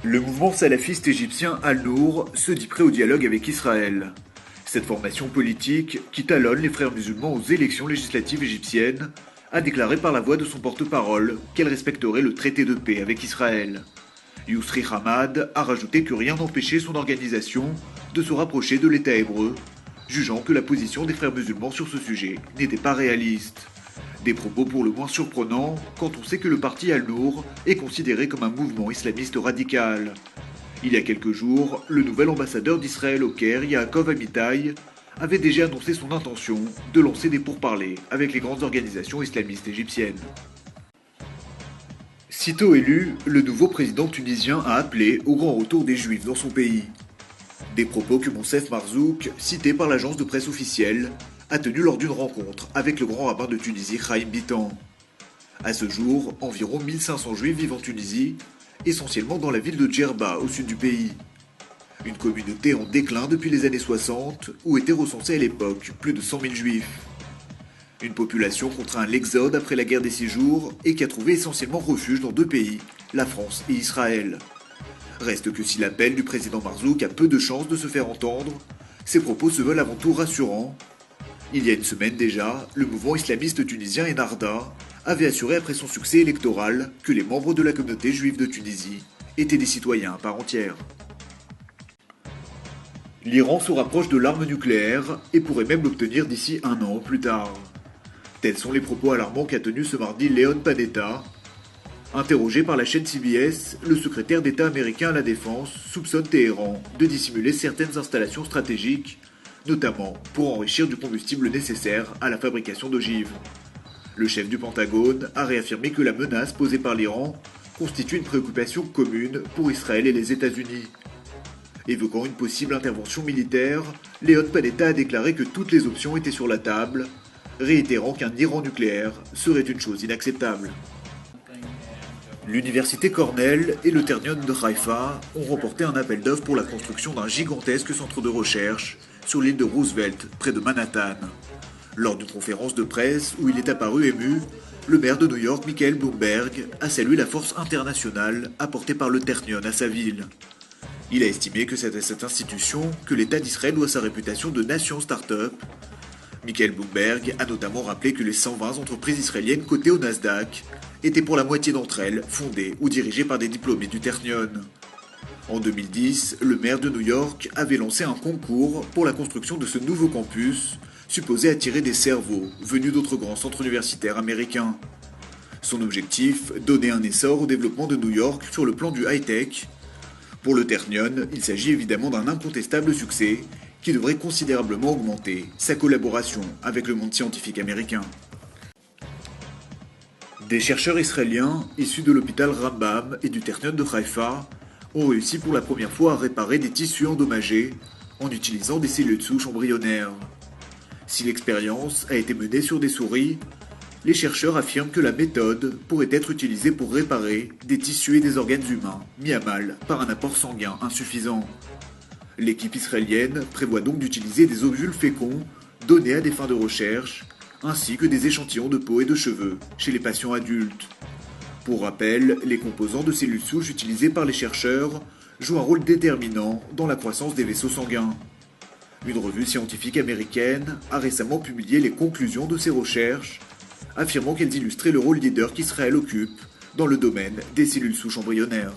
Le mouvement salafiste égyptien Al-Nour se dit prêt au dialogue avec Israël. Cette formation politique, qui talonne les frères musulmans aux élections législatives égyptiennes, a déclaré par la voix de son porte-parole qu'elle respecterait le traité de paix avec Israël. Yousri Hamad a rajouté que rien n'empêchait son organisation de se rapprocher de l'État hébreu, jugeant que la position des frères musulmans sur ce sujet n'était pas réaliste. Des propos pour le moins surprenants quand on sait que le parti Al-Nour est considéré comme un mouvement islamiste radical. Il y a quelques jours, le nouvel ambassadeur d'Israël au Caire, Yaakov Amitai, avait déjà annoncé son intention de lancer des pourparlers avec les grandes organisations islamistes égyptiennes. Sitôt élu, le nouveau président tunisien a appelé au grand retour des Juifs dans son pays. Des propos que Monsef Marzouk, cité par l'agence de presse officielle, a tenu lors d'une rencontre avec le grand rabbin de Tunisie, Chaim Bitan. À ce jour, environ 1500 Juifs vivent en Tunisie, essentiellement dans la ville de Djerba, au sud du pays. Une communauté en déclin depuis les années 60, où étaient recensés à l'époque plus de 100 000 Juifs. Une population contraint à l'exode après la guerre des 6 jours et qui a trouvé essentiellement refuge dans deux pays, la France et Israël. Reste que si l'appel du président Marzouk a peu de chances de se faire entendre, ses propos se veulent avant tout rassurants. Il y a une semaine déjà, le mouvement islamiste tunisien Ennahda avait assuré après son succès électoral que les membres de la communauté juive de Tunisie étaient des citoyens à part entière. L'Iran se rapproche de l'arme nucléaire et pourrait même l'obtenir d'ici un an plus tard. Tels sont les propos alarmants qu'a tenus ce mardi Leon Panetta. Interrogé par la chaîne CBS, le secrétaire d'État américain à la Défense soupçonne Téhéran de dissimuler certaines installations stratégiques, notamment pour enrichir du combustible nécessaire à la fabrication d'ogives. Le chef du Pentagone a réaffirmé que la menace posée par l'Iran constitue une préoccupation commune pour Israël et les États-Unis. Évoquant une possible intervention militaire, Leon Panetta a déclaré que toutes les options étaient sur la table, réitérant qu'un Iran nucléaire serait une chose inacceptable. L'université Cornell et le Ternion de Haïfa ont remporté un appel d'offres pour la construction d'un gigantesque centre de recherche sur l'île de Roosevelt, près de Manhattan. Lors d'une conférence de presse où il est apparu ému, le maire de New York, Michael Bloomberg, a salué la force internationale apportée par le Ternion à sa ville. Il a estimé que c'est à cette institution que l'État d'Israël doit sa réputation de nation start-up. Michael Bloomberg a notamment rappelé que les 120 entreprises israéliennes cotées au Nasdaq étaient pour la moitié d'entre elles fondées ou dirigées par des diplômés du Ternion. En 2010, le maire de New York avait lancé un concours pour la construction de ce nouveau campus, supposé attirer des cerveaux venus d'autres grands centres universitaires américains. Son objectif, donner un essor au développement de New York sur le plan du high-tech. Pour le Ternion, il s'agit évidemment d'un incontestable succès qui devrait considérablement augmenter sa collaboration avec le monde scientifique américain. Des chercheurs israéliens issus de l'hôpital Rambam et du Ternion de Haïfa ont réussi pour la première fois à réparer des tissus endommagés en utilisant des cellules souches embryonnaires. Si l'expérience a été menée sur des souris, les chercheurs affirment que la méthode pourrait être utilisée pour réparer des tissus et des organes humains mis à mal par un apport sanguin insuffisant. L'équipe israélienne prévoit donc d'utiliser des ovules féconds donnés à des fins de recherche, ainsi que des échantillons de peau et de cheveux chez les patients adultes. Pour rappel, les composants de cellules souches utilisés par les chercheurs jouent un rôle déterminant dans la croissance des vaisseaux sanguins. Une revue scientifique américaine a récemment publié les conclusions de ces recherches, affirmant qu'elles illustraient le rôle leader qu'Israël occupe dans le domaine des cellules souches embryonnaires.